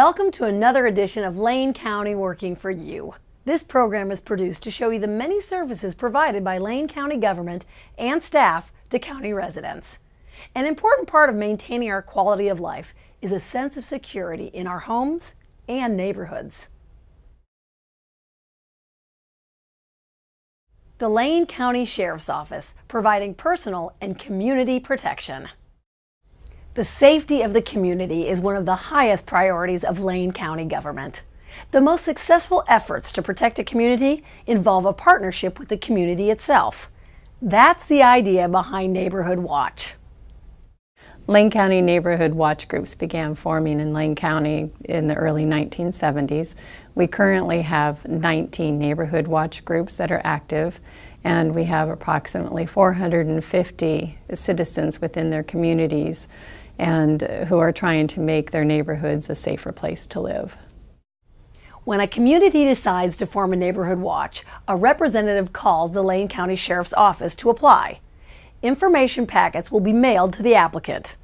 Welcome to another edition of Lane County Working for You. This program is produced to show you the many services provided by Lane County government and staff to county residents. An important part of maintaining our quality of life is a sense of security in our homes and neighborhoods. The Lane County Sheriff's Office, providing personal and community protection. The safety of the community is one of the highest priorities of Lane County government. The most successful efforts to protect a community involve a partnership with the community itself. That's the idea behind Neighborhood Watch. Lane County Neighborhood Watch groups began forming in Lane County in the early 1970s. We currently have 19 Neighborhood Watch groups that are active, and we have approximately 450 citizens within their communities and who are trying to make their neighborhoods a safer place to live. When a community decides to form a Neighborhood Watch, a representative calls the Lane County Sheriff's Office to apply. Information packets will be mailed to the applicant.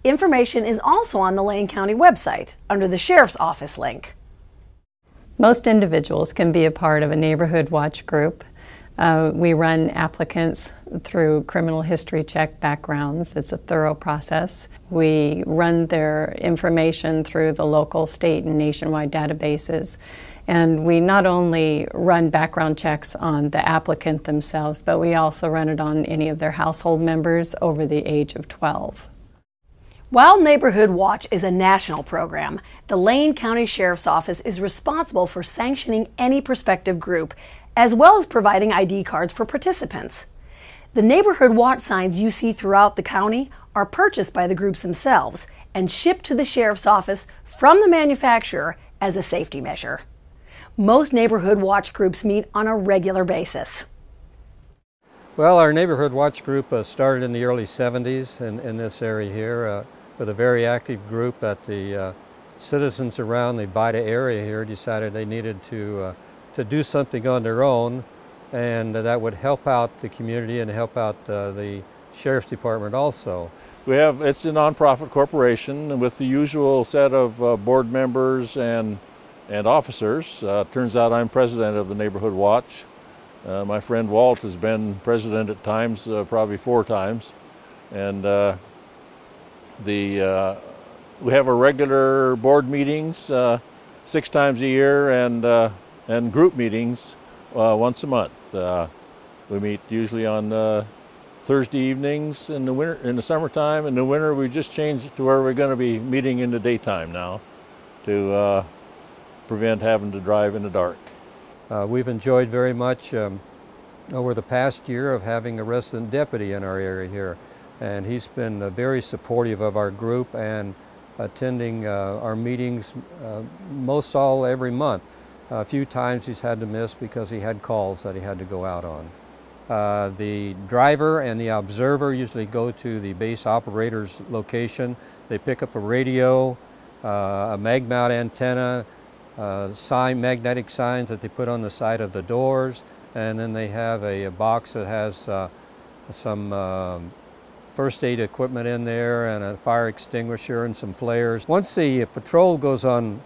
Information is also on the Lane County website under the Sheriff's Office link. Most individuals can be a part of a Neighborhood Watch group. We run applicants through criminal history check backgrounds. It's a thorough process. We run their information through the local, state, and nationwide databases. And we not only run background checks on the applicant themselves, but we also run it on any of their household members over the age of 12. While Neighborhood Watch is a national program, the Lane County Sheriff's Office is responsible for sanctioning any prospective group, as well as providing ID cards for participants. The Neighborhood Watch signs you see throughout the county are purchased by the groups themselves and shipped to the Sheriff's Office from the manufacturer as a safety measure. Most Neighborhood Watch groups meet on a regular basis. Well, our Neighborhood Watch group started in the early 70s in this area here with a very active group that the citizens around the Vida area here decided they needed to do something on their own, and that would help out the community and help out the Sheriff's Department also. It's a nonprofit corporation with the usual set of board members and officers. Turns out I'm president of the Neighborhood Watch. My friend Walt has been president at times, probably 4 times. And we have our regular board meetings 6 times a year and group meetings once a month. We meet usually on Thursday evenings in the winter, in the summertime. In the winter, we just changed it to where we're going to be meeting in the daytime now to prevent having to drive in the dark. We've enjoyed very much over the past year of having a resident deputy in our area here, and he's been very supportive of our group and attending our meetings most all every month. A few times he's had to miss because he had calls that he had to go out on. The driver and the observer usually go to the base operator's location. They pick up a radio, a mag mount antenna, magnetic signs that they put on the side of the doors, and then they have a box that has some first aid equipment in there and a fire extinguisher and some flares. Once the patrol goes on,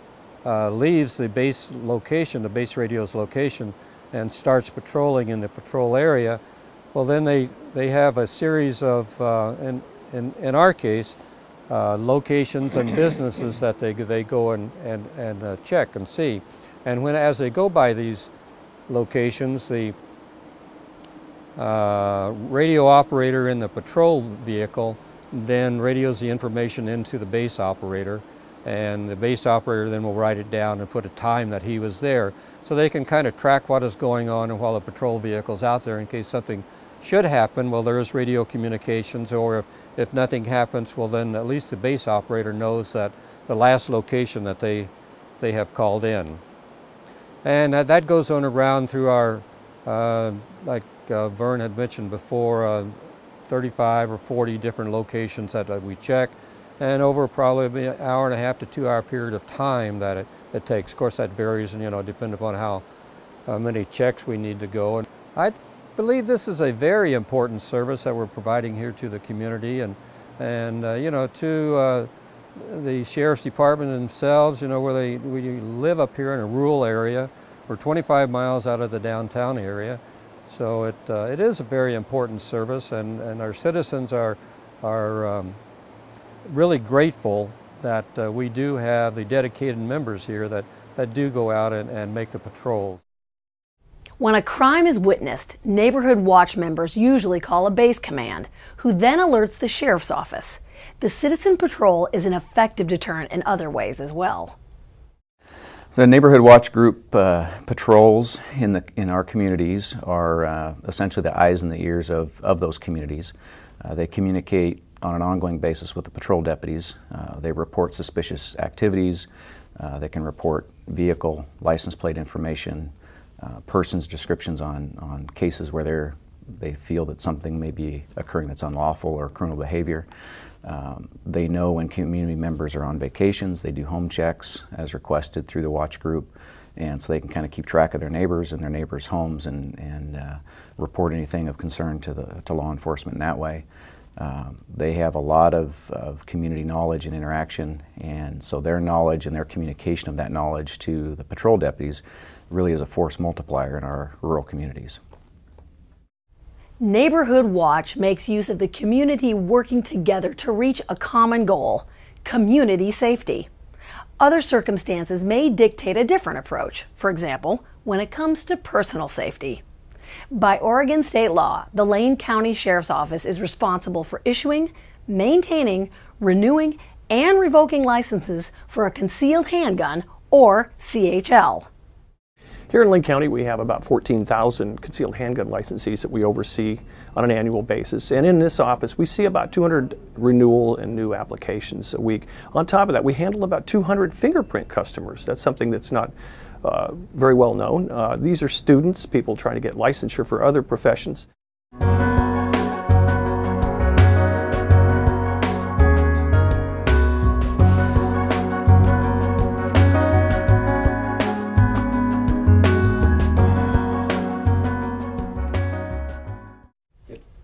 leaves the base location, the base radio's location, and starts patrolling in the patrol area, well then they have a series of, in our case, locations and businesses that they go and check and see. And as they go by these locations, the radio operator in the patrol vehicle then radios the information into the base operator, and the base operator then will write it down and put a time that he was there, so they can kind of track what is going on and while the patrol vehicle's out there in case something should happen. Well, there is radio communications, or if nothing happens, well then at least the base operator knows that the last location that they have called in. And that goes on around through our, like Vern had mentioned before, 35 or 40 different locations that we check, and over probably an hour and a half to 2 hour period of time that it takes. Of course that varies, and depending upon how many checks we need to go. And I believe this is a very important service that we're providing here to the community, and to the Sheriff's Department themselves, you know, we live up here in a rural area. We're 25 miles out of the downtown area. So it is a very important service, and our citizens are really grateful that we do have the dedicated members here that do go out and make the patrols. When a crime is witnessed, Neighborhood Watch members usually call a base command, who then alerts the sheriff's office. The Citizen Patrol is an effective deterrent in other ways as well. The Neighborhood Watch Group patrols in our communities are essentially the eyes and the ears of those communities. They communicate on an ongoing basis with the patrol deputies. They report suspicious activities. They can report vehicle license plate information, persons' descriptions on cases where they feel that something may be occurring that's unlawful or criminal behavior. They know when community members are on vacations. They do home checks as requested through the watch group, and so they can kind of keep track of their neighbors and their neighbors' homes and report anything of concern to law enforcement in that way. They have a lot of community knowledge and interaction, and so their knowledge and their communication of that knowledge to the patrol deputies really is a force multiplier in our rural communities. Neighborhood Watch makes use of the community working together to reach a common goal: community safety. Other circumstances may dictate a different approach, for example, when it comes to personal safety. By Oregon state law, the Lane County Sheriff's Office is responsible for issuing, maintaining, renewing, and revoking licenses for a concealed handgun, or CHL. Here in Lane County, we have about 14,000 concealed handgun licensees that we oversee on an annual basis. And in this office, we see about 200 renewal and new applications a week. On top of that, we handle about 200 fingerprint customers. That's something that's not very well known. These are students, people trying to get licensure for other professions.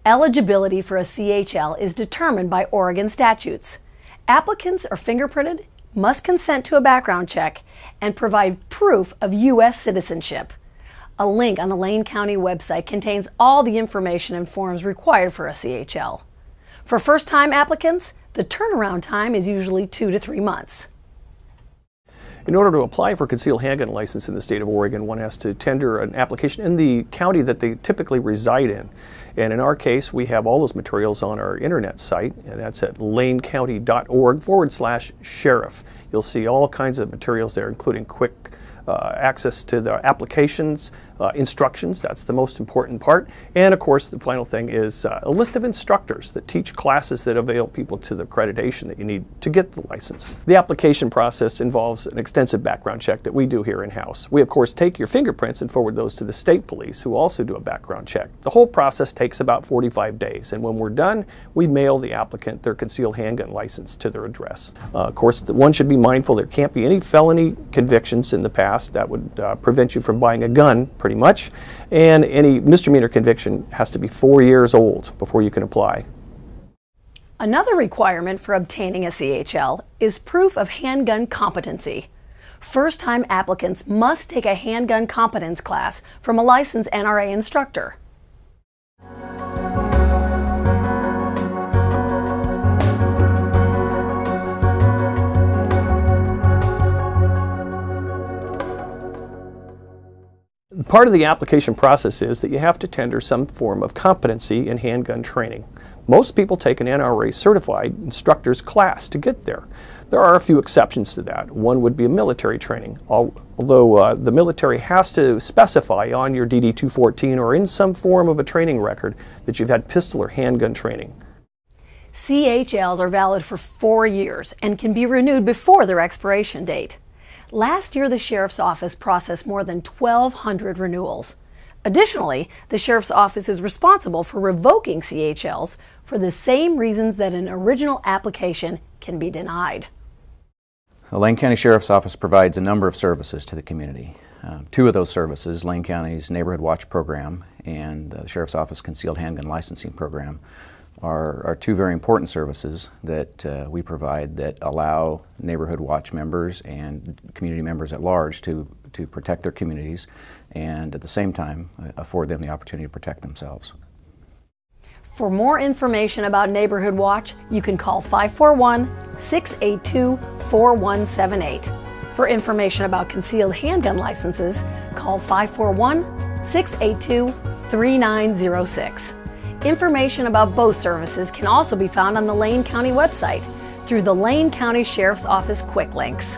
Eligibility for a CHL is determined by Oregon statutes. Applicants are fingerprinted, must consent to a background check, and provide proof of U.S. citizenship. A link on the Lane County website contains all the information and forms required for a CHL. For first-time applicants, the turnaround time is usually 2 to 3 months. In order to apply for a concealed handgun license in the state of Oregon, one has to tender an application in the county that they typically reside in. And in our case, we have all those materials on our internet site, and that's at lanecounty.org/sheriff. You'll see all kinds of materials there, including quick access to the applications, instructions, that's the most important part. And of course, the final thing is a list of instructors that teach classes that avail people to the accreditation that you need to get the license. The application process involves an extensive background check that we do here in-house. We of course take your fingerprints and forward those to the state police, who also do a background check. The whole process takes about 45 days, and when we're done, we mail the applicant their concealed handgun license to their address. Of course, one should be mindful there can't be any felony convictions in the past. That would prevent you from buying a gun, pretty much, and any misdemeanor conviction has to be 4 years old before you can apply. Another requirement for obtaining a CHL is proof of handgun competency. First-time applicants must take a handgun competence class from a licensed NRA instructor. Part of the application process is that you have to tender some form of competency in handgun training. Most people take an NRA certified instructor's class to get there. There are a few exceptions to that. One would be a military training, although the military has to specify on your DD-214 or in some form of a training record that you've had pistol or handgun training. CHLs are valid for 4 years and can be renewed before their expiration date. Last year, the Sheriff's Office processed more than 1,200 renewals. Additionally, the Sheriff's Office is responsible for revoking CHLs for the same reasons that an original application can be denied. The Lane County Sheriff's Office provides a number of services to the community. 2 of those services, Lane County's Neighborhood Watch program and the Sheriff's Office Concealed Handgun Licensing program, are two very important services that we provide that allow Neighborhood Watch members and community members at large to protect their communities and at the same time afford them the opportunity to protect themselves. For more information about Neighborhood Watch, you can call 541-682-4178. For information about concealed handgun licenses, call 541-682-3906. Information about both services can also be found on the Lane County website through the Lane County Sheriff's Office Quick Links.